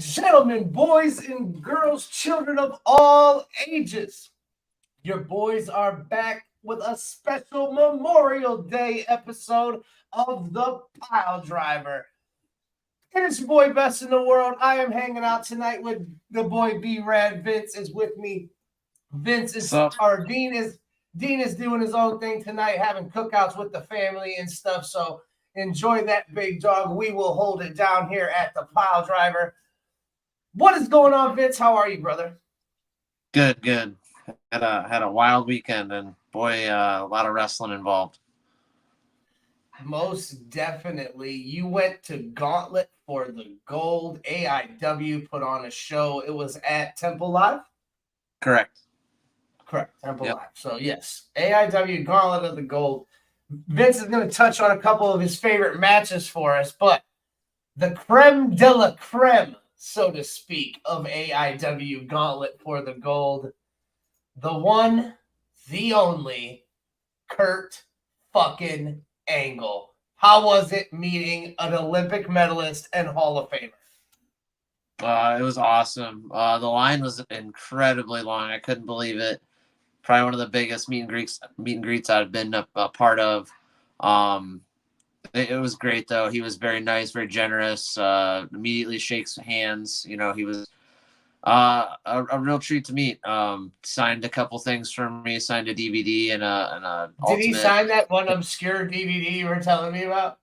gentlemen, boys and girls, children of all ages, your boys are back with a special Memorial Day episode of the Piledriver. It is your boy Best in the World. I am hanging out tonight with the boy B-Rad. Vince is with me. Dean is doing his own thing tonight, having cookouts with the family and stuff. So enjoy that, big dog. We will hold it down here at the Piledriver. What is going on, Vince? How are you, brother? Good. Had a wild weekend, and boy, a lot of wrestling involved. Most definitely. You went to Gauntlet for the gold. AIW put on a show. It was at Temple Live? Correct. Temple Live. So, yes, AIW Gauntlet of the gold. Vince is going to touch on a couple of his favorite matches for us, but the creme de la creme, so to speak, of AIW Gauntlet for the gold, the one, the only, Kurt fucking Angle. How was it meeting an Olympic medalist and Hall of Famer? It was awesome. The line was incredibly long. I couldn't believe it. Probably one of the biggest meet and greets I've been a part of. It was great though. He was very nice, very generous. Immediately shakes hands. You know, he was a real treat to meet. Signed a couple things for me. Signed a DVD and a. Did he sign that one obscure DVD you were telling me about?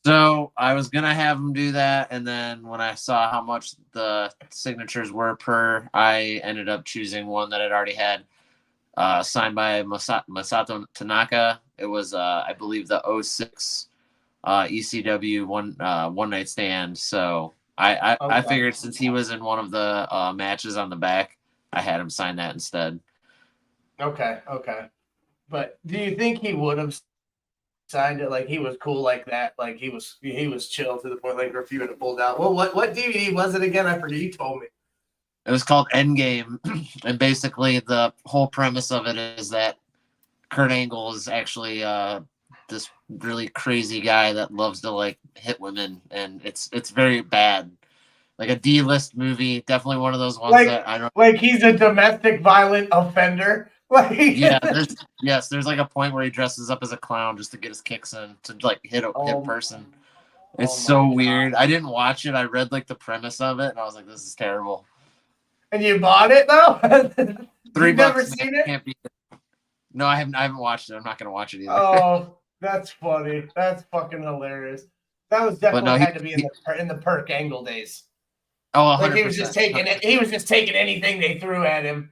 So I was gonna have him do that, and then when I saw how much the signatures were per, I ended up choosing one that I'd already had signed by Masato Tanaka. It was I believe the 06 ECW one night stand. So I figured since he was in one of the matches on the back, I had him sign that instead. Okay. But do you think he would have signed it? Like he was cool like that? Like he was chill to the point like if you would have pulled out. Well, what DVD was it again? I forget. You told me. It was called Endgame, and basically the whole premise of it is that Kurt Angle is actually this really crazy guy that loves to like hit women, and it's very bad. Like a D-list movie, definitely one of those ones that I don't like he's a domestic violent offender. Like there's like a point where he dresses up as a clown just to get his kicks in to like hit a person. It's so weird. I didn't watch it. I read like the premise of it and I was like, this is terrible. And you bought it though? $3. Never seen it? Can't be it. No, I haven't watched it. I'm not gonna watch it either. Oh, that's funny. That's fucking hilarious. That was definitely had to be in the Perk Angle days. Oh, 100%. Like he was just taking it. He was just taking anything they threw at him.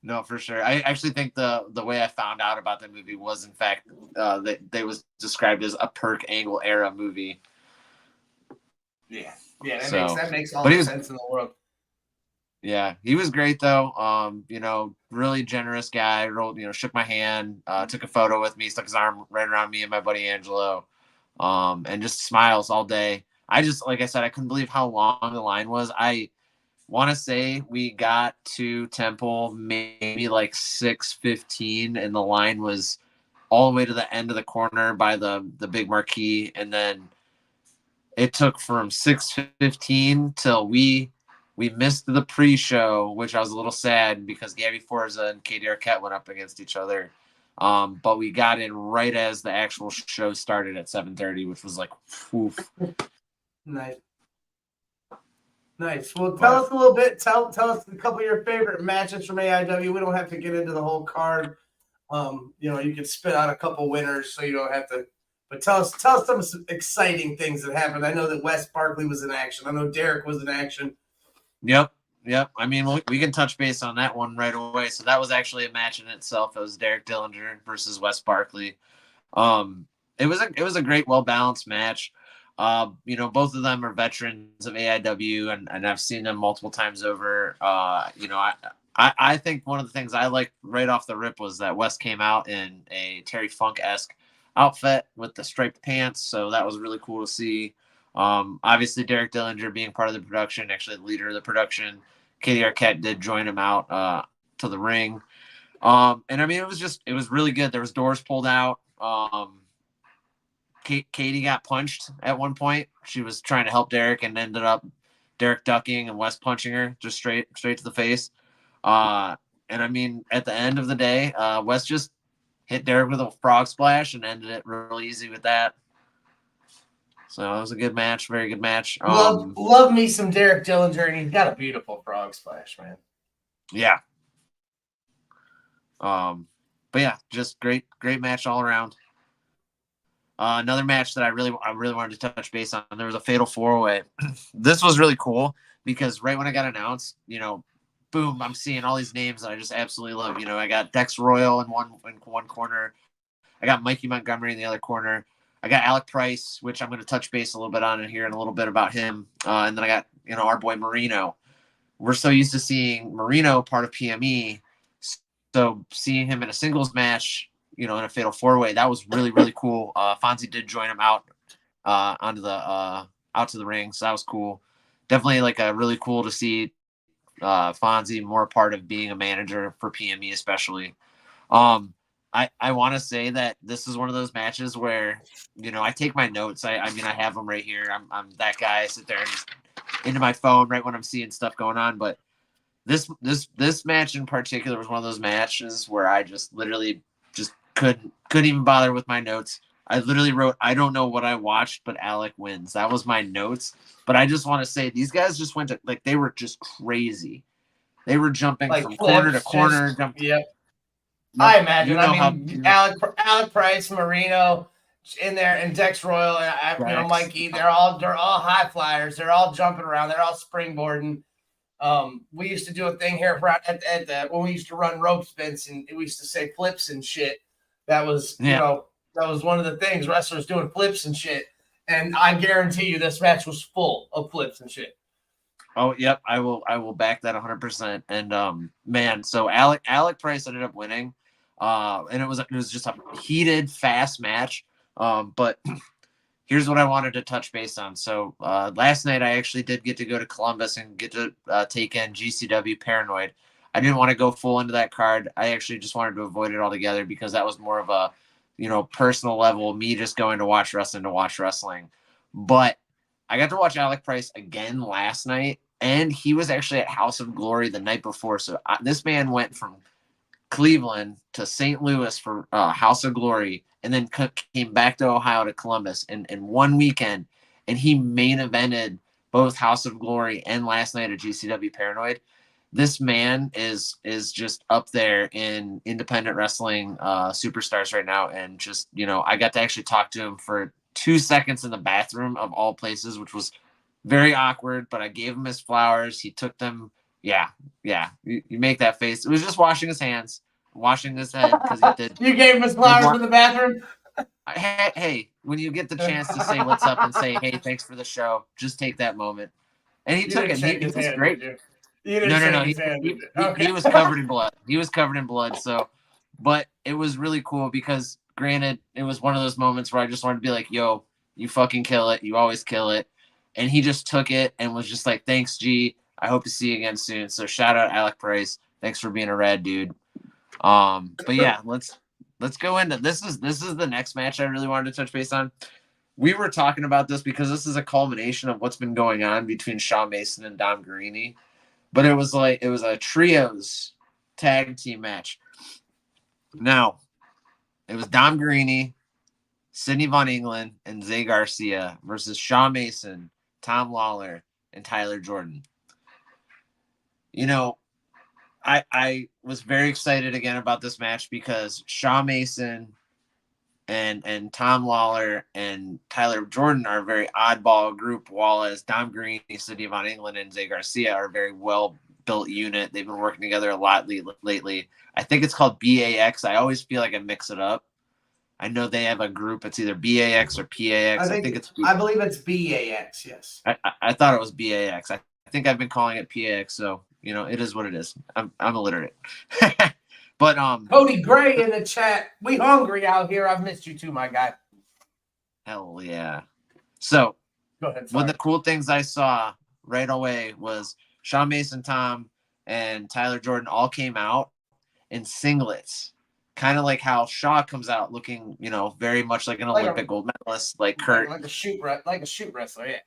No, for sure. I actually think the way I found out about the movie was in fact that they was described as a Perk Angle era movie. Yeah, that makes all the sense in the world. Yeah, he was great though. Really generous guy. Shook my hand, took a photo with me, stuck his arm right around me and my buddy Angelo, and just smiles all day. Like I said, I couldn't believe how long the line was. I want to say we got to Temple maybe like 6:15, and the line was all the way to the end of the corner by the big marquee, and then it took from 6:15 till we missed the pre-show, which I was a little sad because Gabby Forza and Katie Arquette went up against each other. But we got in right as the actual show started at 7:30, which was like, oof. Nice. Well, tell us a little bit. Tell us a couple of your favorite matches from AIW. We don't have to get into the whole card. You can spit out a couple winners, so you don't have to. But tell us some exciting things that happened. I know that Wes Barkley was in action. I know Derek was in action. Yep. I mean, we can touch base on that one right away. So that was actually a match in itself. It was Derek Dillinger versus Wes Barkley. It was a great, well balanced match. Both of them are veterans of AIW, and I've seen them multiple times over. I think one of the things I liked right off the rip was that Wes came out in a Terry Funk-esque outfit with the striped pants, so that was really cool to see. Obviously, Derek Dillinger being part of the production, actually the leader of the production. Katie Arquette did join him out to the ring. And I mean, it was really good. There was doors pulled out. Katie got punched at one point. She was trying to help Derek and ended up Derek ducking and Wes punching her just straight to the face. And I mean, at the end of the day, Wes just hit Derek with a frog splash and ended it real easy with that. So it was a good match, very good match. Love me some Derek Dillinger, and he's got a beautiful frog splash, man. Yeah. But yeah, just great match all around. Another match that I really wanted to touch base on. There was a fatal 4-way. This was really cool because right when I got announced, boom, I'm seeing all these names that I just absolutely love. I got Dex Royal in one corner. I got Mikey Montgomery in the other corner. I got Alec Price, which I'm going to touch base a little bit on here in a little bit about him. And then I got, our boy Marino. We're so used to seeing Marino part of PME. So seeing him in a singles match, in a fatal 4-way, that was really, really cool. Fonzie did join him out out to the ring. So that was cool. Definitely really cool to see Fonzie more part of being a manager for PME, especially. I want to say that this is one of those matches where, I take my notes. I have them right here. I'm that guy. I sit there and just into my phone right when I'm seeing stuff going on. But this match in particular was one of those matches where I just literally just couldn't even bother with my notes. I literally wrote, I don't know what I watched, but Alec wins. That was my notes. But I just want to say these guys just went to, they were just crazy. They were jumping from corner to corner. Yep. I imagine. Alec Price, Marino in there, and Dex Royal, and Mikey. They're all high flyers. They're all jumping around. They're all springboarding. We used to do a thing here when we used to run rope spins, and we used to say flips and shit. That was that was one of the things, wrestlers doing flips and shit. And I guarantee you, this match was full of flips and shit. Oh, yep, I will back that 100%. And man, so Alec Price ended up winning, and it was just a heated, fast match. But here's what I wanted to touch base on. So last night I actually did get to go to Columbus and get to take in GCW Paranoid. I didn't want to go full into that card. I actually just wanted to avoid it altogether because that was more of a personal level, me just going to watch wrestling. But I got to watch Alec Price again last night, and he was actually at House of Glory the night before. So this man went from Cleveland to St. Louis for House of Glory, and then came back to Ohio to Columbus in one weekend, and he main evented both House of Glory and last night at GCW Paranoid. This man is just up there in independent wrestling superstars right now, and just I got to actually talk to him for 2 seconds in the bathroom of all places, which was very awkward, but I gave him his flowers. He took them. Yeah. You make that face. It was just washing his hands, washing his head because he did. You gave him his flowers in the bathroom? Hey, when you get the chance to say what's up and say, hey, thanks for the show, just take that moment. And he took it. He was great. No. He was covered in blood. He was covered in blood. So, but it was really cool because, granted, it was one of those moments where I just wanted to be like, yo, you fucking kill it. You always kill it. And he just took it and was just like, thanks, G. I hope to see you again soon. So shout out Alec Price. Thanks for being a rad dude. But yeah, let's go into this. Is the next match I really wanted to touch base on. We were talking about this because this is a culmination of what's been going on between Shaw Mason and Dom Guarini. But it was a trios tag team match. Now, it was Dom Guarini, Sidney Von England, and Zay Garcia versus Shaw Mason, Tom Lawler, and Tyler Jordan. I was very excited again about this match because Shaw Mason and Tom Lawler and Tyler Jordan are a very oddball group, while as Dom Guarini, Sidney Von England, and Zay Garcia are a very well-built unit. They've been working together a lot lately. I think it's called BAX. I always feel like I mix it up. I know they have a group. It's either BAX or PAX. I believe it's BAX, yes. I thought it was BAX. I think I've been calling it PAX, so it is what it is. I'm illiterate. But Cody Gray in the chat. We hungry out here. I've missed you too, my guy. Hell yeah. So go ahead. One of the cool things I saw right away was Shaw Mason, Tom, and Tyler Jordan all came out in singlets. Kind of like how Shaw comes out looking, very much like an Olympic gold medalist, like Kurt. Like a shoot wrestler, yeah.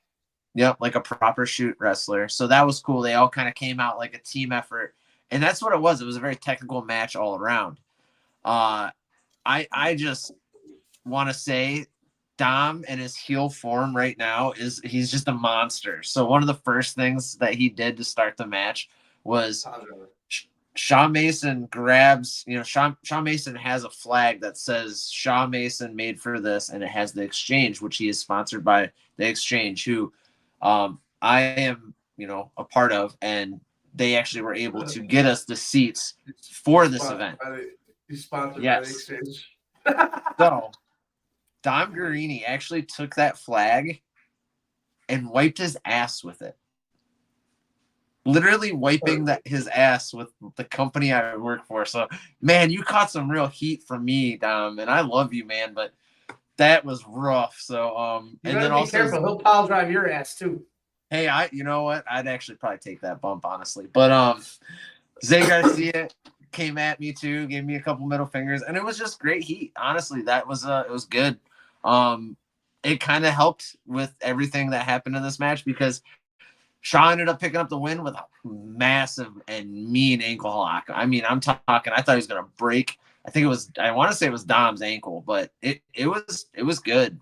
Yep, like a proper shoot wrestler. So that was cool. They all kind of came out like a team effort, and that's what it was. It was a very technical match all around. I just want to say Dom and his heel form right now is he's just a monster. So one of the first things that he did to start the match was Shaw Mason grabs, Shaw Mason has a flag that says Shaw Mason made for this, and it has the Exchange, which he is sponsored by the Exchange, who I am, a part of, and they actually were able to get us the seats for this event. He's sponsored by the Exchange. So Dom Guarini actually took that flag and wiped his ass with it. Literally wiping his ass with the company I work for. So, man, you caught some real heat from me, Dom, and I love you, man, but that was rough. So, and then also, careful. He'll pile drive your ass too. Hey, you know what? I'd actually probably take that bump, honestly. But Zay Garcia came at me too, gave me a couple middle fingers, and it was just great heat. Honestly, that was it was good. It kind of helped with everything that happened in this match because Shaw ended up picking up the win with a massive and mean ankle lock. I mean, I'm talking, I thought he was going to break. I want to say it was Dom's ankle, but it was good.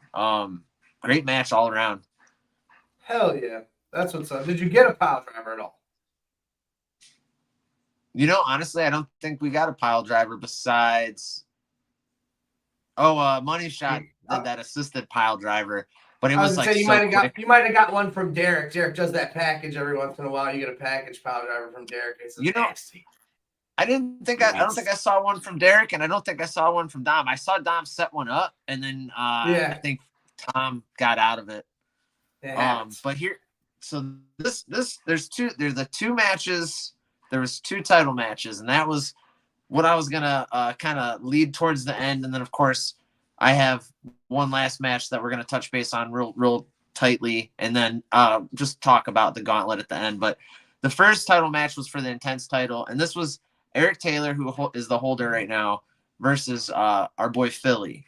Great match all around. Hell yeah. That's what's up. Did you get a pile driver at all? Honestly, I don't think we got a pile driver besides. Money Shot did that assisted pile driver. But it was like you might have got one from Derek. Derek does that package every once in a while. You get a package pile driver from Derek. It's nasty. I don't think I saw one from Derek, and I don't think I saw one from Dom. I saw Dom set one up, and then I think Tom got out of it. But here, so there's the two matches. There was two title matches, and that was what I was gonna kind of lead towards the end, and then of course I have one last match that we're going to touch base on real tightly, and then just talk about the Gauntlet at the end. But the first title match was for the Intense title, and this was Eric Taylor, who is the holder right now, versus our boy Philly.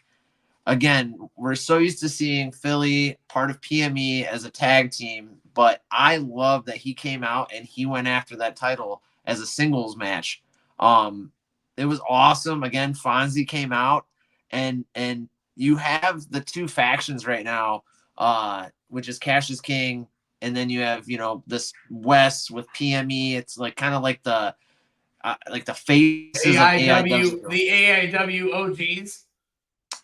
Again, we're so used to seeing Philly part of PME as a tag team, but I love that he came out and he went after that title as a singles match. It was awesome. Again, Fonzie came out, and you have the two factions right now, which is Cash is King, and then you have this West with PME. It's like kind of like the faces AIW, of AIW. The AIW OGs.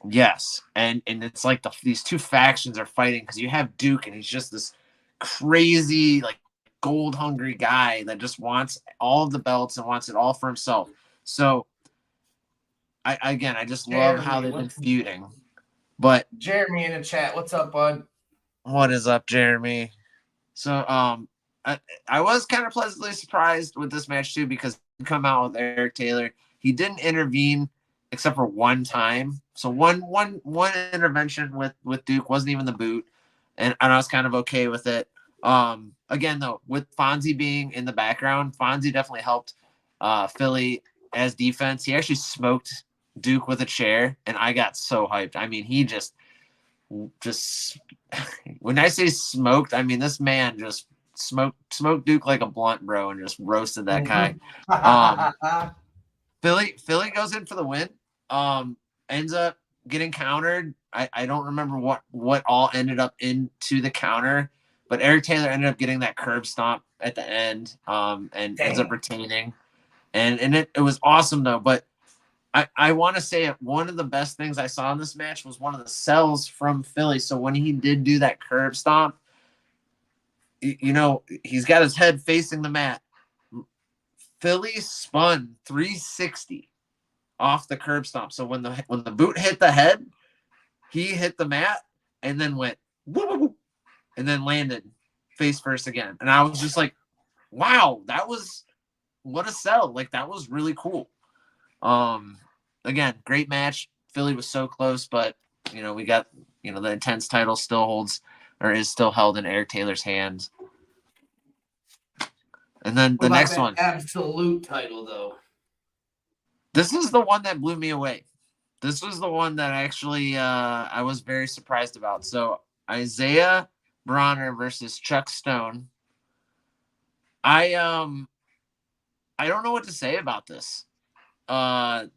Yes, and it's like these two factions are fighting because you have Duke, and he's just this crazy gold hungry guy that just wants all of the belts and wants it all for himself. So I just love how they've been feuding. But Jeremy in the chat, what's up, bud? What is up, Jeremy? So I was kind of pleasantly surprised with this match too, because he come out with Eric Taylor. He didn't intervene except for one time. So one intervention with Duke wasn't even the boot, and I was kind of okay with it. Again though, with Fonzie being in the background, Fonzie definitely helped Philly as defense. He actually smoked Duke with a chair, and I got so hyped. I mean, he just when I say smoked, I mean this man just smoked Duke like a blunt, bro, and just roasted that guy. Philly goes in for the win. Ends up getting countered. I don't remember what all ended up into the counter, but Eric Taylor ended up getting that curb stomp at the end, and ends up retaining. And it was awesome though. But I want to say one of the best things I saw in this match was one of the sells from Philly. So when he did do that curb stomp, he's got his head facing the mat. Philly spun 360 off the curb stomp. So when the boot hit the head, he hit the mat and then went whoop, whoop, whoop, and then landed face first again. And I was just like, wow, what a sell. That was really cool. Again, great match. Philly was so close, but we got the Intense title still is still held in Eric Taylor's hands. And then the next one, Absolute title though. This is the one that blew me away. This was the one that actually I was very surprised about. So Isaiah Bronner versus Chuck Stone. I don't know what to say about this. I'm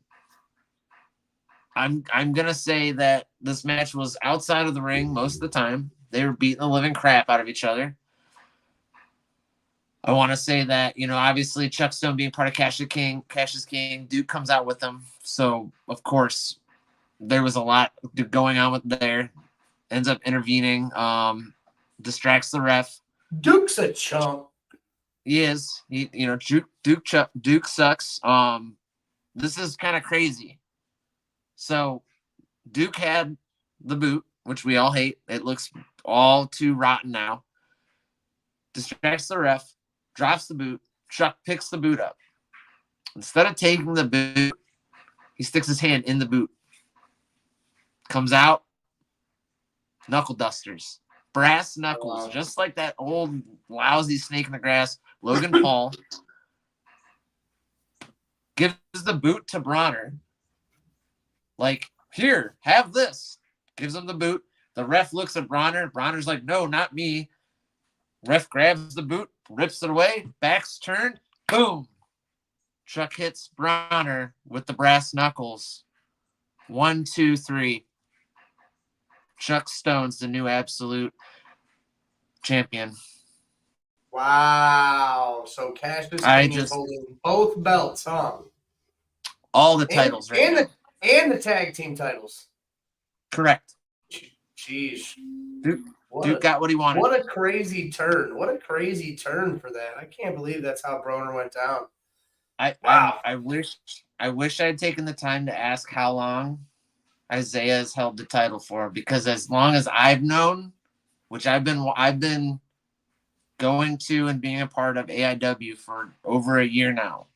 gonna say that this match was outside of the ring most of the time. They were beating the living crap out of each other. I want to say that, obviously Chuck Stone being part of Cash's King, Duke comes out with them. So, of course, there was a lot going on with there. Ends up intervening, distracts the ref. Duke's a chump. He is. Duke sucks. This is kind of crazy. So, Duke had the boot, which we all hate. It looks all too rotten now. Distracts the ref. Drops the boot. Chuck picks the boot up. Instead of taking the boot, he sticks his hand in the boot. Comes out. Knuckle dusters. Brass knuckles. Just like that old lousy snake in the grass. Logan Paul. Gives the boot to Bronner. Like, here, have this. Gives him the boot. The ref looks at Bronner. Bronner's like, no, not me. Ref grabs the boot, rips it away, back's turned, boom. Chuck hits Bronner with the brass knuckles. 1, 2, 3. Chuck Stone's the new absolute champion. Wow. So Cash's King is holding both belts, huh? All the titles, right? And the tag team titles. Correct. Jeez. Duke got what he wanted. What a crazy turn. What a crazy turn for that. I can't believe that's how Broner went down. I wish I had taken the time to ask how long Isaiah has held the title for, because as long as I've known, which I've been going to and being a part of AIW for over a year now,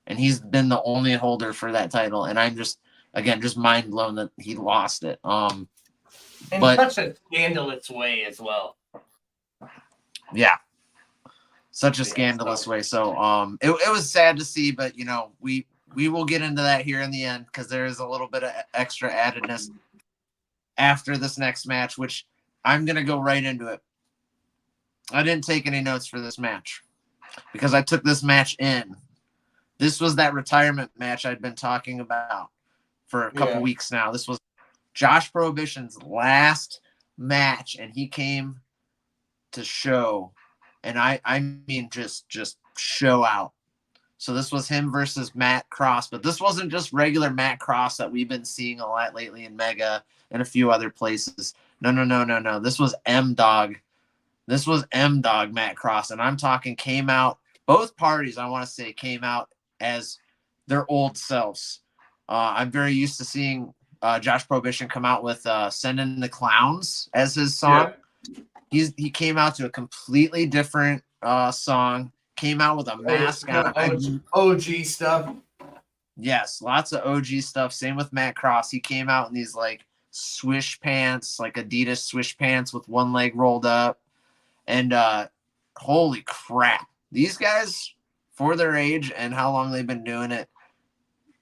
and he's been the only holder for that title, and I'm just mind blown that he lost it. In such a scandalous way as well. Yeah. Such a scandalous way. So it was sad to see, but we will get into that here in the end, because there is a little bit of extra addedness after this next match, which I'm gonna go right into it. I didn't take any notes for this match because I took this match in. This was that retirement match I'd been talking about for a couple weeks now. This was Josh Prohibition's last match, and he came to show, and I mean just show out. So this was him versus Matt Cross, but this wasn't just regular Matt Cross that we've been seeing a lot lately in Mega and a few other places. No. This was M-Dog. This was M-Dog Matt Cross, and I'm talking came out, both parties I want to say came out as their old selves. I'm very used to seeing Josh Prohibition come out with Send in the Clowns as his song. Yeah. He came out to a completely different song, came out with a mask on. OG stuff. Yes, lots of OG stuff. Same with Matt Cross. He came out in these like swish pants, like Adidas swish pants with one leg rolled up. And holy crap. These guys, for their age and how long they've been doing it,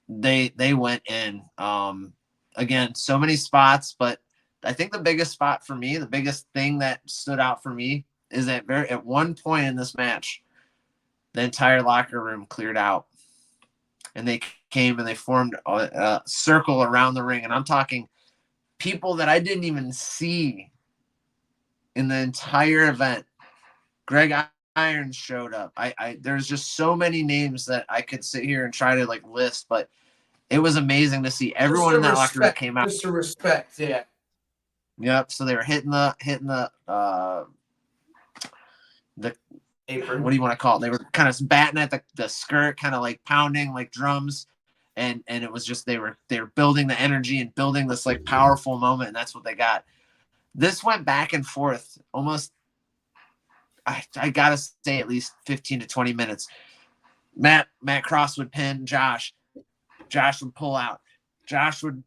they went in. Again, so many spots, but I think the biggest spot for me, the biggest thing that stood out for me is that at one point in this match, the entire locker room cleared out, and they came and they formed a circle around the ring. And I'm talking people that I didn't even see in the entire event. Greg Irons showed up. There's just so many names that I could sit here and try to like list, but it was amazing to see everyone in that locker room came out. Just to respect, yeah. Yep. So they were hitting the apron. What do you want to call it? They were kind of batting at the skirt, kind of like pounding like drums, and it was just they were building the energy and building this like powerful moment, and that's what they got. This went back and forth almost. I gotta say at least 15 to 20 minutes. Matt Cross would pin Josh. Josh would pull out. Josh would,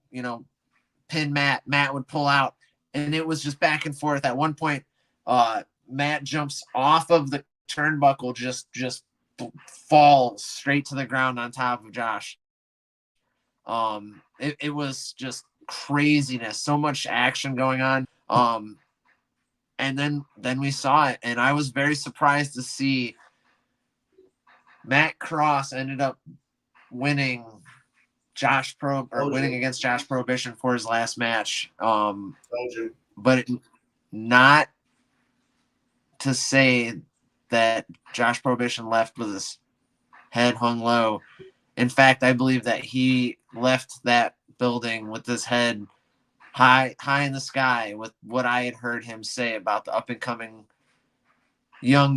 pin Matt. Matt would pull out. And it was just back and forth. At one point, Matt jumps off of the turnbuckle, just falls straight to the ground on top of Josh. It was just craziness. So much action going on. And then we saw it, and I was very surprised to see Matt Cross ended up winning winning against Josh Prohibition for his last match. But not to say that Josh Prohibition left with his head hung low. In fact, I believe that he left that building with his head high in the sky with what I had heard him say about the up and coming young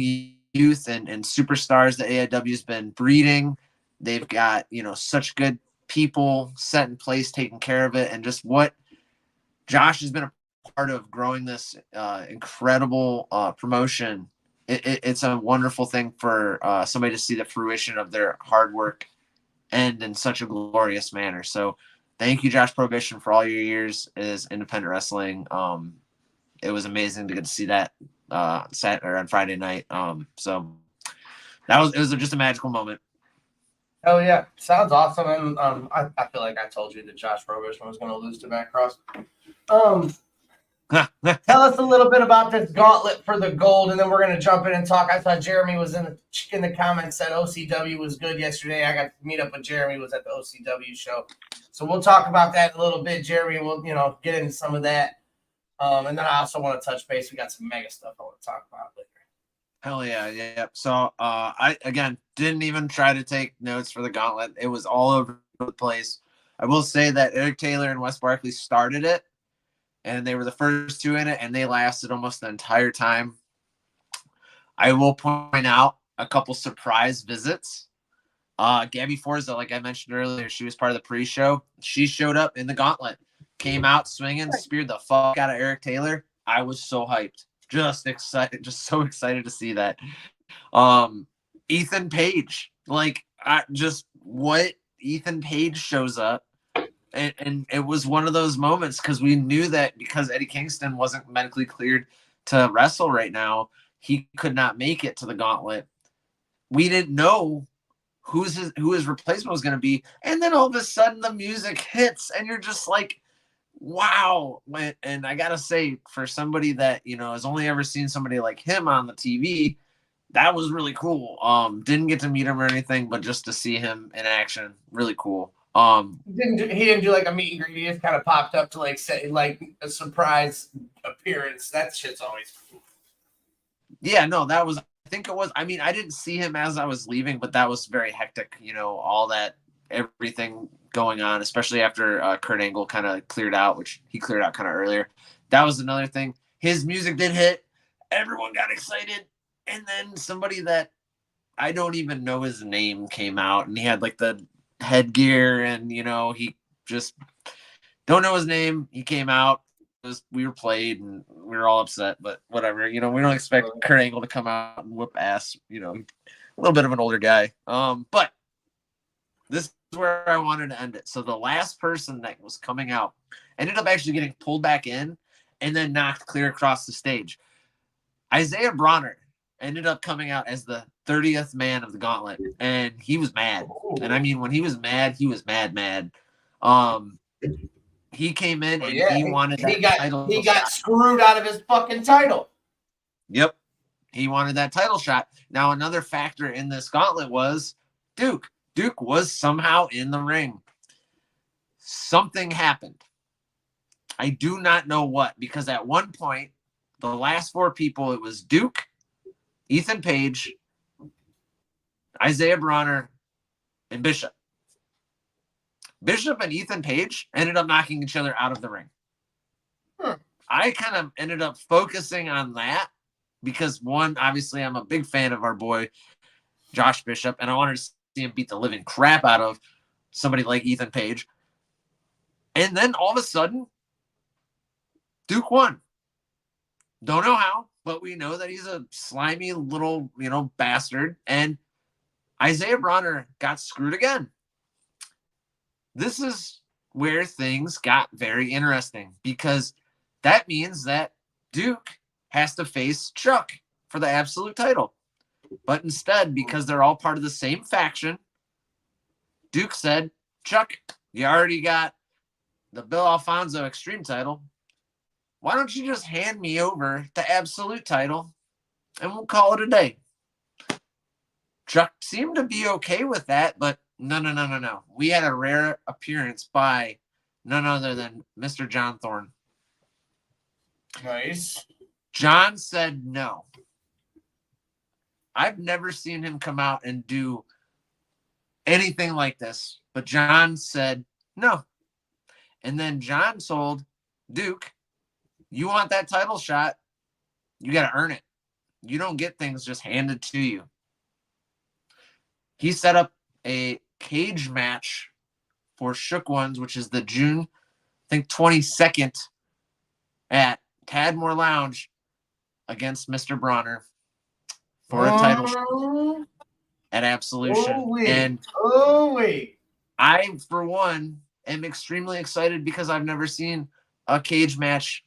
youth and superstars that AIW's been breeding. They've got, such good people set in place taking care of it, and just what Josh has been a part of growing this incredible promotion. It's a wonderful thing for somebody to see the fruition of their hard work end in such a glorious manner. So thank you, Josh Prohibition, for all your years as independent wrestling. It was amazing to get to see that on Friday night. So it was just a magical moment. Hell yeah. Sounds awesome. And I feel like I told you that Josh Prohibition was going to lose to Matt Cross. Tell us a little bit about this gauntlet for the gold, and then we're going to jump in and talk. I thought Jeremy was in the comments said OCW was good yesterday. I got to meet up with Jeremy, was at the OCW show. So we'll talk about that in a little bit, Jeremy. We'll, get into some of that. And then I also want to touch base. We got some mega stuff I want to talk about later. Hell yeah, yeah. So I, again, didn't even try to take notes for the gauntlet. It was all over the place. I will say that Eric Taylor and Wes Barkley started it, and they were the first two in it, and they lasted almost the entire time. I will point out a couple surprise visits. Gabby Forza, like I mentioned earlier, she was part of the pre-show. She showed up in the gauntlet, came out swinging, speared the fuck out of Eric Taylor. I was so hyped. Just so excited to see that. Ethan Page, what Ethan Page shows up, and it was one of those moments because we knew that because Eddie Kingston wasn't medically cleared to wrestle right now, he could not make it to the gauntlet. We didn't know who his replacement was going to be, and then all of a sudden the music hits, and you're just like, wow. And I gotta say, for somebody that has only ever seen somebody like him on the TV, that was really cool. Didn't get to meet him or anything, but just to see him in action, really cool. He didn't do like a meet and greet. He just kind of popped up to say a surprise appearance. That shit's always cool. Yeah, no, that was, I think it was, I mean, I didn't see him as I was leaving, but that was very hectic, all that, everything going on, especially after Kurt Angle kind of cleared out, which he cleared out kind of earlier. That was another thing. His music did hit. Everyone got excited. And then somebody that I don't even know his name came out, and he had like the headgear, and he just don't know his name. He came out. We were played, and we were all upset, but whatever. We don't expect Kurt Angle to come out and whoop ass. A little bit of an older guy. But this is where I wanted to end it. So the last person that was coming out ended up actually getting pulled back in and then knocked clear across the stage. Isaiah Bronner ended up coming out as the 30th man of the gauntlet, and he was mad. And I mean, when he was mad, he was mad. He came in and he wanted that title shot. He got screwed out of his fucking title. Yep. He wanted that title shot. Now, another factor in this gauntlet was Duke. Duke was somehow in the ring. Something happened. I do not know what, because at one point, the last four people, it was Duke, Ethan Page, Isaiah Bronner, and Bishop. Bishop and Ethan Page ended up knocking each other out of the ring. I kind of ended up focusing on that because, one, obviously I'm a big fan of our boy Josh Bishop, and I wanted to see him beat the living crap out of somebody like Ethan Page. And then all of a sudden, Duke won. Don't know how, but we know that he's a slimy little, bastard. And Isaiah Bronner got screwed again. This is where things got very interesting, because that means that Duke has to face Chuck for the absolute title. But instead, because they're all part of the same faction, Duke said, Chuck, you already got the Bill Alfonso Extreme title. why don't you just hand me over the Absolute title and we'll call it a day? Chuck seemed to be okay with that, but no. We had a rare appearance by none other than Mr. John Thorne. Nice. John said no. I've never seen him come out and do anything like this, but John said no. And then John told Duke, you want that title shot, you got to earn it. You don't get things just handed to you. He set up a cage match for Shook Ones, which is the June, I think, 22nd at Tadmore Lounge against Mr. Bronner for a title shot at Absolution. And I, for one, am extremely excited because I've never seen a cage match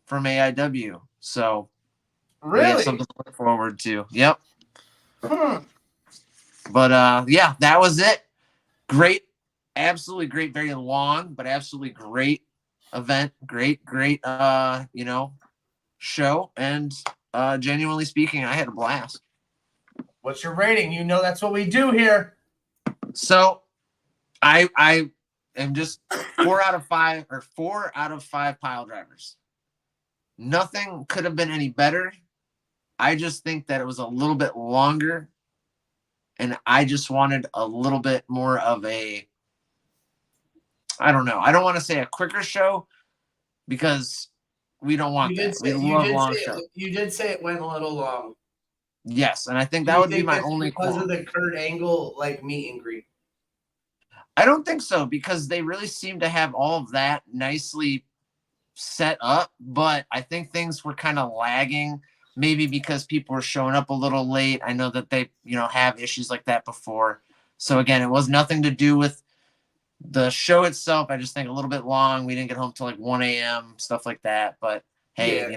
from AIW. So we have something to look forward to. Yep. But yeah, that was it. Great. Absolutely great. Very long, but absolutely great event. Great, show. And genuinely speaking, I had a blast. What's your rating? You know that's what we do here. So I am just 4 out of 5 pile drivers. Nothing could have been any better. I just think that it was a little bit longer, and I just wanted a little bit more of a, I don't know. I don't want to say a quicker show because we don't want that. We love long shows. You did say it went a little long. Yes, and I think that would be my only because of the Kurt Angle meet and greet. I don't think so, because they really seem to have all of that nicely set up, but I think things were kind of lagging, maybe because people were showing up a little late. I know that they, have issues like that before. So again, it was nothing to do with the show itself. I just think a little bit long. We didn't get home till like 1 a.m., stuff like that. But hey,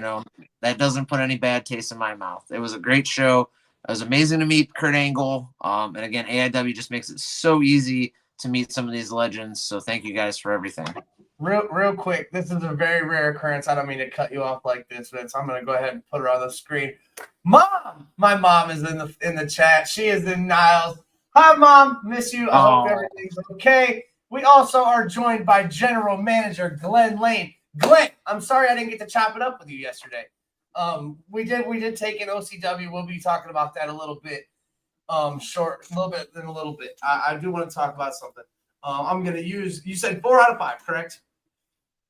that doesn't put any bad taste in my mouth. It was a great show. It was amazing to meet Kurt Angle. And again, AIW just makes it so easy to meet some of these legends. So thank you guys for everything. Real quick, this is a very rare occurrence. I don't mean to cut you off like this, Vince. I'm gonna go ahead and put her on the screen. Mom, my mom is in the chat. She is in Niles. Hi, Mom. Miss you. I hope everything's okay. We also are joined by General Manager Glenn Lane. Glenn, I'm sorry I didn't get to chop it up with you yesterday. We did take an OCW. We'll be talking about that a little bit. Short, a little bit. I do want to talk about something. I'm gonna use. You said 4 out of 5, correct?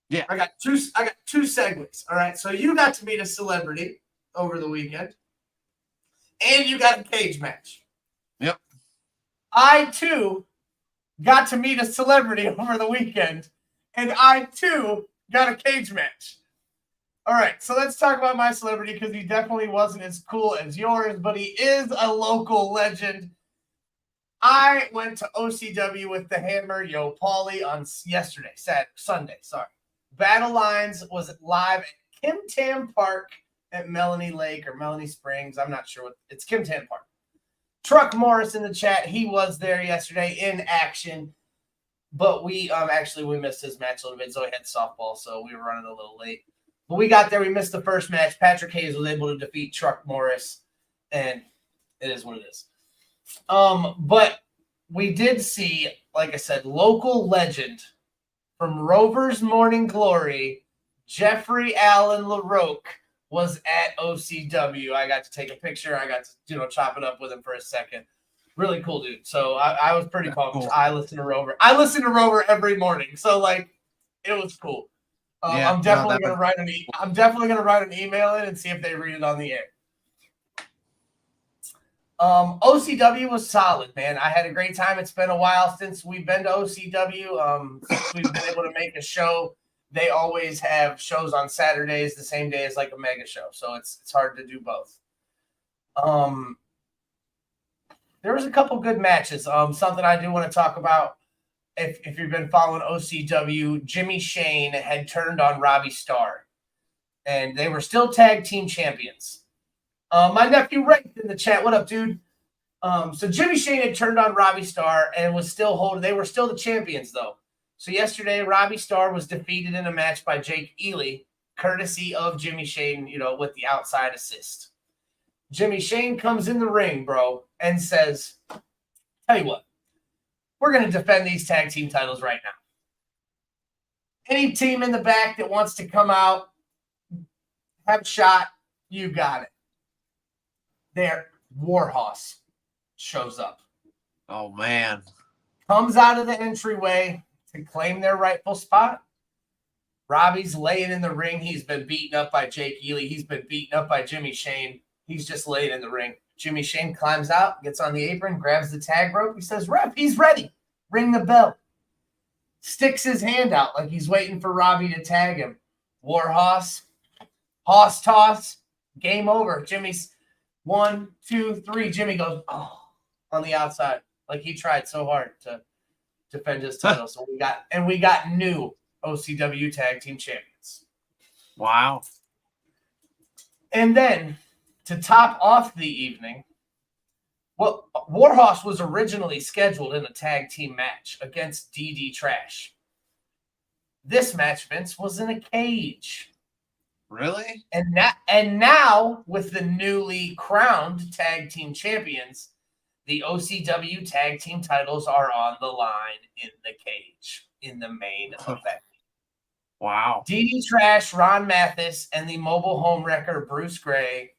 Yeah. I got two segues. All right. So you got to meet a celebrity over the weekend, and you got a cage match. Yep. I too got to meet a celebrity over the weekend, and I too got a cage match. All right, so let's talk about my celebrity, because he definitely wasn't as cool as yours, but he is a local legend. I went to OCW with the Hammer, Pauly, on Sunday. Battlelines was live at Kim Tam Park at Melanie Lake or Melanie Springs. I'm not sure it's Kim Tam Park. Truck Morris in the chat. He was there yesterday in action, but we missed his match a little bit. Zoe had softball, so we were running a little late. But we got there. We missed the first match. Patrick Hayes was able to defeat Truck Morris, and it is what it is. But we did see, like I said, local legend from Rover's Morning Glory, Jeffrey Allen LaRoque, was at OCW. I got to take a picture. I got to, chop it up with him for a second. Really cool dude. So I was pretty pumped. Cool. I listen to Rover every morning. So it was cool. I'm definitely gonna write an email in and see if they read it on the air. OCW was solid, man. I had a great time. It's been a while since we've been to OCW. Since we've been able to make a show. They always have shows on Saturdays, the same day as like a mega show. So it's hard to do both. There was a couple good matches. Something I do want to talk about. If you've been following OCW, Jimmy Shane had turned on Robbie Starr, and they were still tag team champions. My nephew Ray in the chat. What up, dude? So Jimmy Shane had turned on Robbie Starr and was still holding. They were still the champions, though. So yesterday, Robbie Starr was defeated in a match by Jake Ely, courtesy of Jimmy Shane, with the outside assist. Jimmy Shane comes in the ring, bro, and says, tell you what, we're going to defend these tag team titles right now. Any team in the back that wants to come out, have a shot, you got it. There, Warhorse shows up. Oh, man. Comes out of the entryway to claim their rightful spot. Robbie's laying in the ring. He's been beaten up by Jake Ely. He's been beaten up by Jimmy Shane. He's just laying in the ring. Jimmy Shane climbs out, gets on the apron, grabs the tag rope. He says, ref, he's ready. Ring the bell. Sticks his hand out like he's waiting for Robbie to tag him. Warhorse. Hoss toss. Game over. Jimmy's 1, 2, 3. Jimmy goes, oh, on the outside. Like he tried so hard to defend his title. So we got new OCW tag team champions. Wow. And then to top off the evening, well, Warhorse was originally scheduled in a tag team match against DD Trash. This match, Vince, was in a cage. Really? And now, with the newly crowned tag team champions, the OCW tag team titles are on the line in the cage in the main event. Wow. DD Trash, Ron Mathis, and the mobile home wrecker Bruce Gray,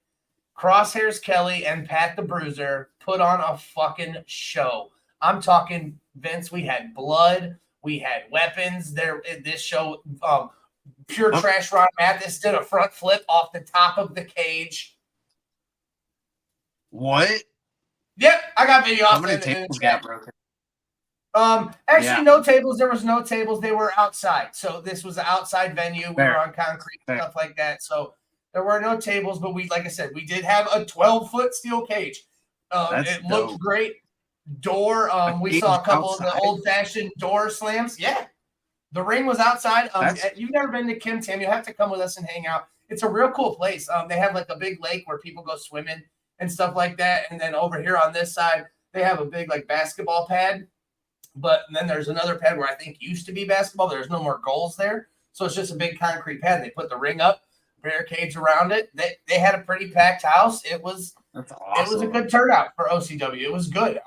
Crosshairs Kelly, and Pat the Bruiser put on a fucking show. I'm talking, Vince, we had blood, we had weapons. There in this show, Pure Trash Ron Mathis did a front flip off the top of the cage. What? Yep, I got video. How many tables got broken? No tables. There was no tables. They were outside. So this was an outside venue. We were on concrete, stuff like that. So there were no tables, but like I said, we did have a 12-foot steel cage. It looked great. Door. We saw a couple of the old-fashioned door slams. Yeah. The ring was outside. You've never been to Kim Tam. You'll have to come with us and hang out. It's a real cool place. They have like a big lake where people go swimming and stuff like that. And then over here on this side, they have a big like basketball pad. But then there's another pad where I think used to be basketball. There's no more goals there. So it's just a big concrete pad. They put the ring up, barricades around it. They had a pretty packed house. It was a good turnout for OCW. It was good.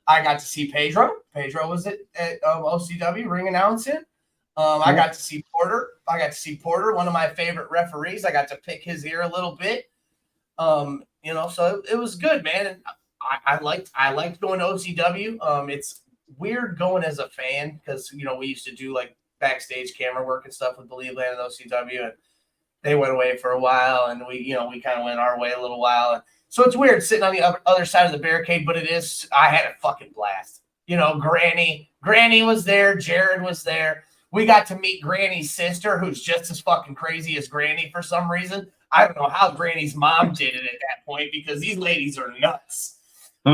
I got to see Pedro. Pedro was at OCW ring announcing. I got to see Porter. One of my favorite referees. I got to pick his ear a little bit. So it was good, man. And I liked going to OCW. It's weird going as a fan because we used to do like backstage camera work and stuff with Piledriver and OCW, and they went away for a while, and we kind of went our way a little while, and so it's weird sitting on the other side of the barricade. But I had a fucking blast. Granny was there, Jared was there. We got to meet Granny's sister, who's just as fucking crazy as Granny for some reason. I don't know how Granny's mom did it at that point because these ladies are nuts. We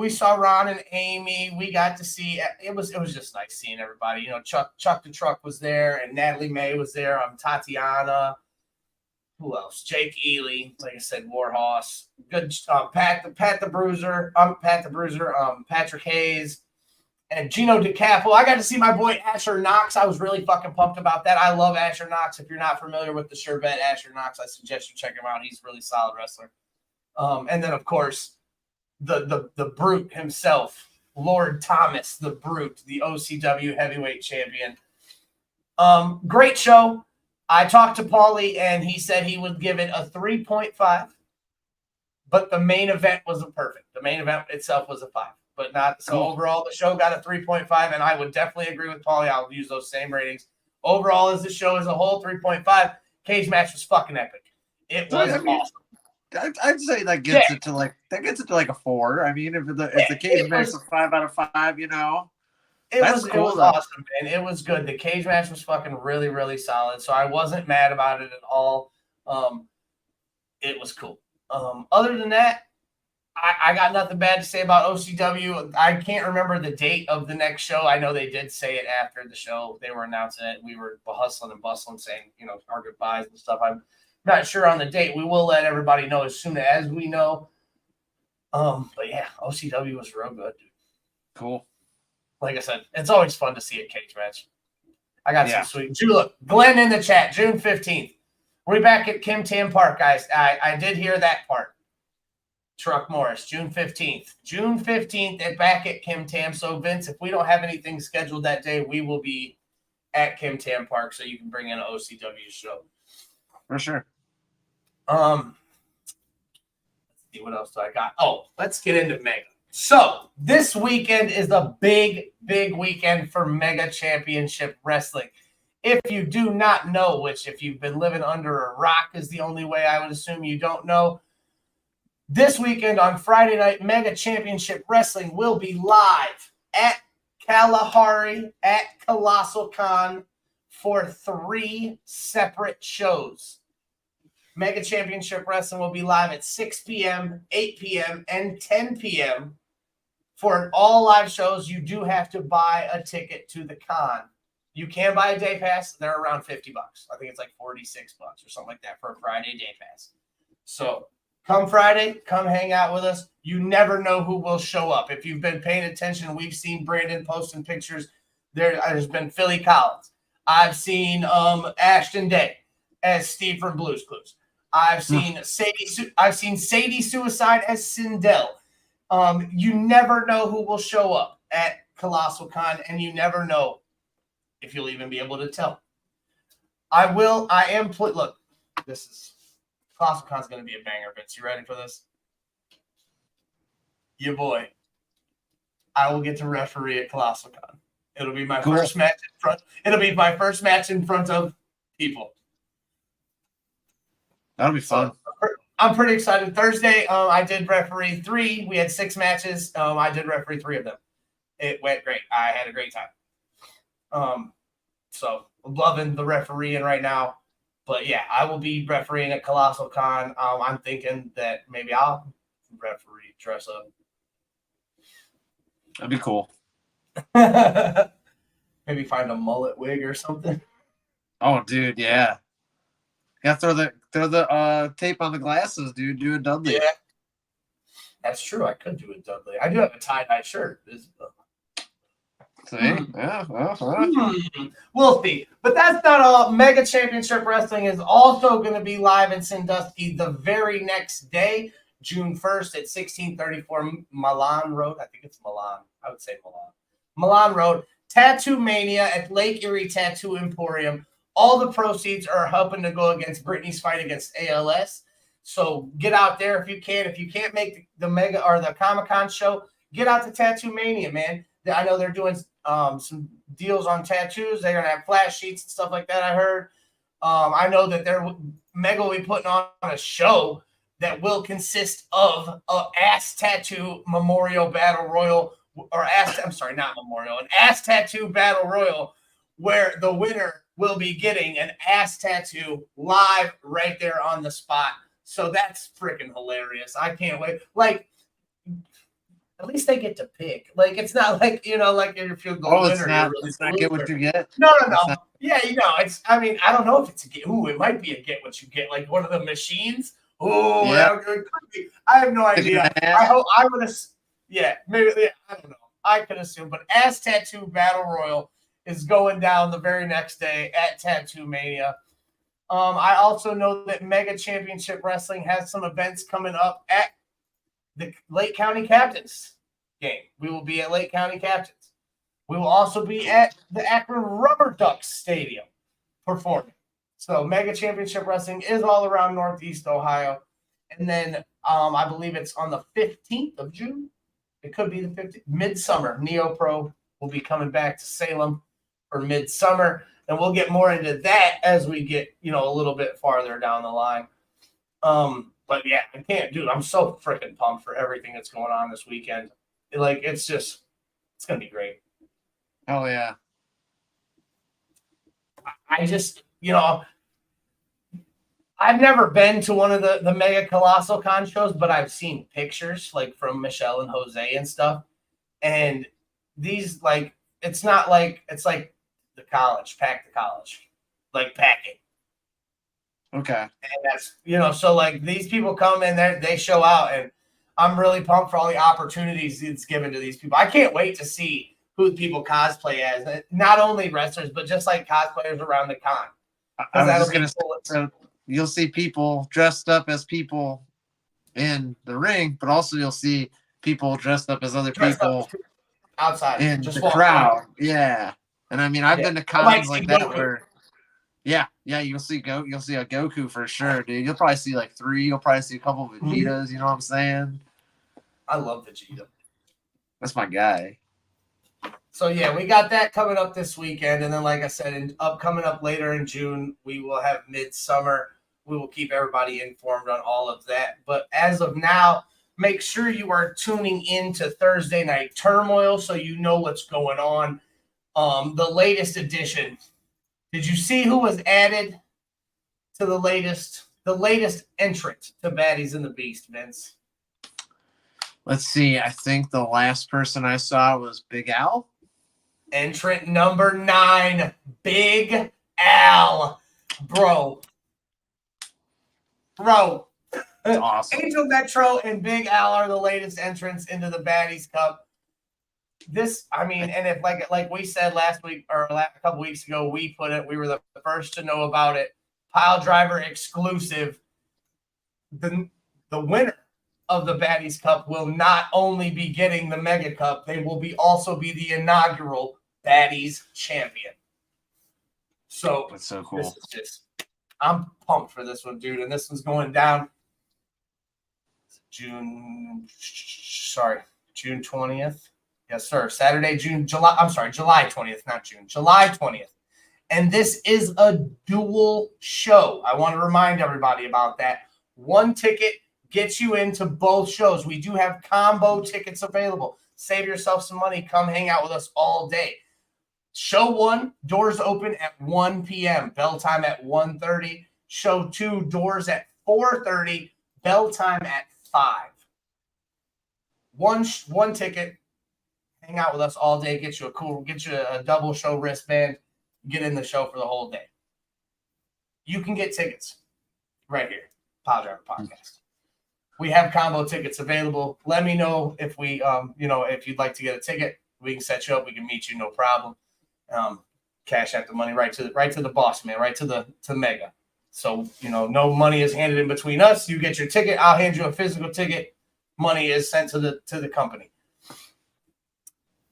saw Ron and Amy. We got to see it was just nice seeing everybody. Chuck the Truck was there, and Natalie May was there. Tatiana. Who else? Jake Ely, like I said, Warhorse. Good. Pat the Bruiser. Patrick Hayes. And Gino DeCapo. I got to see my boy Asher Knox. I was really fucking pumped about that. I love Asher Knox. If you're not familiar with the Sherbet Asher Knox, I suggest you check him out. He's a really solid wrestler. And then, of course, the Brute himself, Lord Thomas, the Brute, the OCW heavyweight champion. Great show. I talked to Pauly, and he said he would give it a 3.5. But the main event wasn't perfect. The main event itself was a 5. But not so overall, the show got a 3.5, and I would definitely agree with Pauly. I'll use those same ratings. Overall, as the show as a whole, 3.5. Cage match was fucking epic. It was awesome. I'd say that gets it to like a 4. I mean, if the cage match was 5 out of 5, it was awesome, man. It was good. The cage match was fucking really, really solid. So I wasn't mad about it at all. It was cool. Other than that, I got nothing bad to say about OCW. I can't remember the date of the next show. I know they did say it after the show. They were announcing it. We were hustling and bustling, saying, our goodbyes and stuff. I'm not sure on the date. We will let everybody know as soon as we know. But yeah, OCW was real good, dude. Cool. Like I said, it's always fun to see a cage match. I got some sweet. Look, Glenn in the chat, June 15th. We're back at Kim Tam Park, guys. I did hear that part. Truck Morris, June 15th. June 15th back at Kim Tam. So, Vince, if we don't have anything scheduled that day, we will be at Kim Tam Park so you can bring in an OCW show. For sure. Let's see, what else do I got? Oh, let's get into Mega. So, this weekend is a big, big weekend for Mega Championship Wrestling. If you do not know, which if you've been living under a rock is the only way I would assume you don't know, this weekend on Friday night, Mega Championship Wrestling will be live at Kalahari at Colossal-Con for 3 separate shows. Mega Championship Wrestling will be live at 6 p.m., 8 p.m., and 10 p.m. For all live shows, you do have to buy a ticket to the con. You can buy a day pass. They're around $50. I think it's like $46 or something like that for a Friday day pass. So come Friday, come hang out with us. You never know who will show up. If you've been paying attention, we've seen Brandon posting pictures. There's been Philly Collins. I've seen Ashton Day as Steve from Blue's Clues. I've seen Sadie Suicide as Sindel. You never know who will show up at Colossal-Con, and you never know if you'll even be able to tell. Look, this is Colossal-Con's going to be a banger, Vince. You ready for this? Your boy. I will get to referee at Colossal-Con. It'll be my first match in front. It'll be my first match in front of people. That'll be fun. So, I'm pretty excited. Thursday, I did referee 3. We had 6 matches. I did referee 3 of them. It went great. I had a great time. So I'm loving the refereeing right now. But yeah, I will be refereeing at Colossal-Con. I'm thinking that maybe I'll referee dress up. That'd be cool. Maybe find a mullet wig or something. Oh, dude, yeah. Yeah, throw the tape on the glasses, dude. Do a Dudley. Yeah, that's true. I could do a Dudley. I do have a tie-dye shirt. See? Yeah. We'll see. But that's not all. Mega Championship Wrestling is also going to be live in Sandusky the very next day, June 1st at 1634 Milan Road. I think it's Milan. I would say Milan. Milan Road. Tattoo Mania at Lake Erie Tattoo Emporium. All the proceeds are helping to go against Brittany's fight against ALS. So get out there if you can. If you can't make the Mega or the Comic-Con show, get out to Tattoo Mania, man. I know they're doing some deals on tattoos. They're going to have flash sheets and stuff like that, I heard. I know that Mega will be putting on a show that will consist of an ass tattoo memorial battle royal, or an ass tattoo battle royal, where the winner will be getting an ass tattoo live right there on the spot. So that's freaking hilarious. I can't wait. Like, at least they get to pick. Like, it's not like, like if you're the winner. It's not get what you get. No. Yeah, I don't know if it's a get. Ooh, it might be a get what you get. Like one of the machines. Oh, yeah. It could be. I have no idea. I would have. Yeah, maybe. Yeah, I don't know. I could assume. But Ass Tattoo Battle Royal is going down the very next day at Tattoo Mania. I also know that Mega Championship Wrestling has some events coming up at the Lake County Captains game. We will be at Lake County Captains. We will also be at the Akron Rubber Ducks Stadium performing. So Mega Championship Wrestling is all around Northeast Ohio. And then I believe it's on the 15th of June. It could be the 15th. Midsummer. Neo Pro will be coming back to Salem for Midsummer. And we'll get more into that as we get, a little bit farther down the line. But yeah, I'm so freaking pumped for everything that's going on this weekend. It's going to be great. Oh, yeah. I just, I've never been to one of the Mega Colossal-Con shows, but I've seen pictures from Michelle and Jose and stuff. And these, it's not it's like the college, pack the college, packing. Okay. And that's, so these people come in there, they show out, and I'm really pumped for all the opportunities it's given to these people. I can't wait to see who people cosplay as. Not only wrestlers, but just like cosplayers around the con. I was just going to say, so you'll see people dressed up as people in the ring, but also you'll see people dressed up as other people outside in just the crowd. Around. Yeah. And I mean, I've been to cons like that where, you'll see a Goku for sure, dude. You'll probably see like 3. You'll probably see a couple of Vegetas. You know what I'm saying? I love Vegeta. That's my guy. So yeah, we got that coming up this weekend, and then like I said, coming up later in June, we will have Midsummer. We will keep everybody informed on all of that. But as of now, make sure you are tuning in to Thursday Night Turmoil so you know what's going on. The latest edition. Did you see who was added to the latest entrant to Baddies and the Beast, Vince? Let's see. I think the last person I saw was Big Al. Entrant number 9, Big Al. Bro. That's awesome. Angel Metro and Big Al are the latest entrants into the Baddies Cup. And if like we said last week or a couple weeks ago, we were the first to know about it. Piledriver exclusive. The winner of the Baddies Cup will not only be getting the Mega Cup, they will also be the inaugural Baddies champion. So that's so cool. I'm pumped for this one, dude. And this one's going down June 20th. Yes, sir. July 20th, not June. July 20th. And this is a dual show. I want to remind everybody about that. One ticket gets you into both shows. We do have combo tickets available. Save yourself some money. Come hang out with us all day. Show 1, doors open at 1 p.m. Bell time at 1:30. Show 2, doors at 4:30. Bell time at 5. One ticket. Hang out with us all day. Get you a double show wristband. Get in the show for the whole day. You can get tickets right here. Piledriver Podcast. We have combo tickets available. Let me know if if you'd like to get a ticket. We can set you up. We can meet you, no problem. Cash out the money right to the boss man, right to Mega. So no money is handed in between us. You get your ticket. I'll hand you a physical ticket. Money is sent to the company.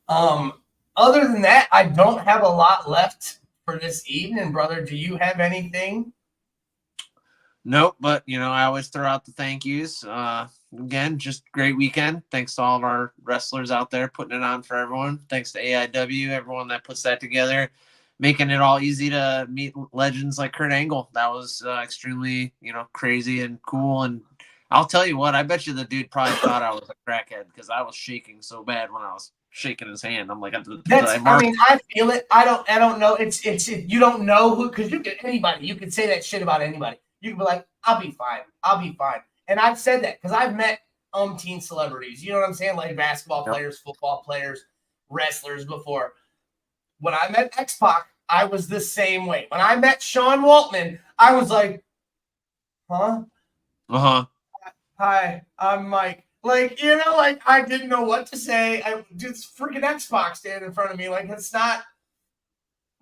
Other than that, I don't have a lot left for this evening, brother. Do you have anything? Nope, but I always throw out the thank yous. Again, just great weekend. Thanks to all of our wrestlers out there putting it on for everyone. Thanks to AIW, everyone that puts that together, making it all easy to meet legends like Kurt Angle. That was extremely, crazy and cool. And I'll tell you what, I bet you the dude probably thought I was a crackhead because I was shaking so bad when I was shaking his hand. I'm like, I feel it. I don't know. It's you don't know who, because you can say that shit about anybody. You can be like, I'll be fine. And I've said that because I've met umpteen celebrities. You know what I'm saying? Like basketball players, football players, wrestlers before. When I met X-Pac, I was the same way. When I met Sean Waltman, I was like, huh? Uh-huh. Hi, I'm Mike. I didn't know what to say. This freaking X-Pac standing in front of me. Like, it's not,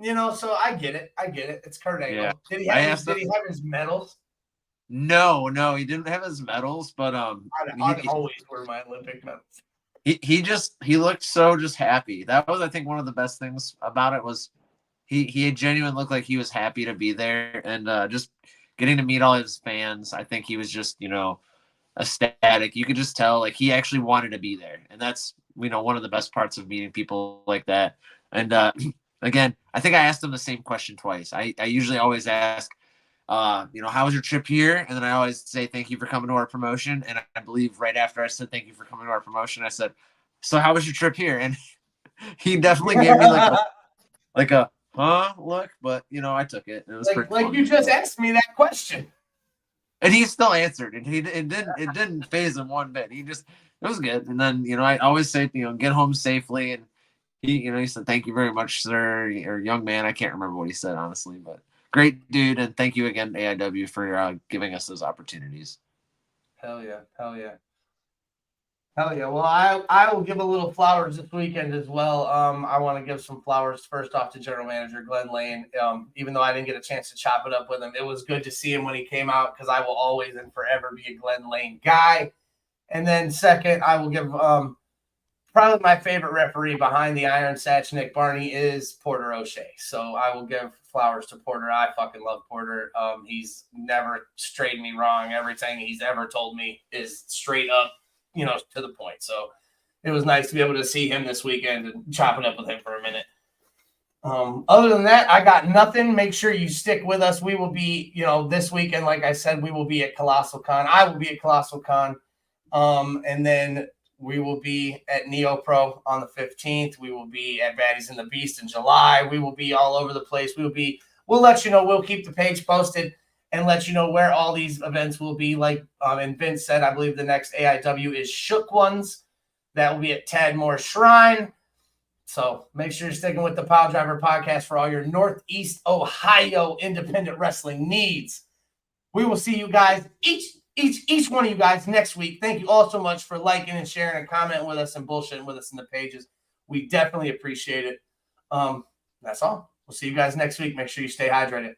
so I get it. It's Kurt Angle. Yeah. Did he have his medals? No, he didn't have his medals, but I'd always wear my Olympic medals. He looked so just happy. That was, I think, one of the best things about it was he genuinely looked like he was happy to be there, and just getting to meet all his fans. I think he was just ecstatic. You could just tell like he actually wanted to be there, and that's one of the best parts of meeting people like that. And again, I think I asked him the same question twice. I usually always ask, how was your trip here? And then I always say, thank you for coming to our promotion. And I believe right after I said, thank you for coming to our promotion, I said, so how was your trip here? And he definitely gave me like a look, but I took it. It was like you just asked me that question. And he still answered, and it didn't faze him one bit. It was good. And then, I always say, get home safely. And he said, thank you very much, sir, or young man. I can't remember what he said, honestly, but great dude. And thank you again, AIW, for giving us those opportunities. Hell yeah. Hell yeah. Well, I will give a little flowers this weekend as well. I want to give some flowers first off to General Manager Glenn Lane. Even though I didn't get a chance to chop it up with him, it was good to see him when he came out because I will always and forever be a Glenn Lane guy. And then second, I will give probably my favorite referee behind the Iron Satch Nick Barney is Porter O'Shea. So I will give flowers to Porter. I fucking love Porter. He's never strayed me wrong. Everything he's ever told me is straight up, to the point. So it was nice to be able to see him this weekend and chop it up with him for a minute. Other than that, I got nothing. Make sure you stick with us. We will be, this weekend, like I said, we will be at Colossal-Con. I will be at Colossal-Con. And then we will be at Neo Pro on the 15th. We will be at Baddies and the Beast in July. We will be all over the place. We'll let you know. We'll keep the page posted and let you know where all these events will be. Like, and Vince said, I believe the next AIW is Shook Ones. That will be at Tadmore Shrine. So make sure you're sticking with the Piledriver Podcast for all your Northeast Ohio independent wrestling needs. We will see you guys, each one of you guys next week. Thank you all so much for liking and sharing and commenting with us and bullshitting with us in the pages. We definitely appreciate it. That's all. We'll see you guys next week. Make sure you stay hydrated.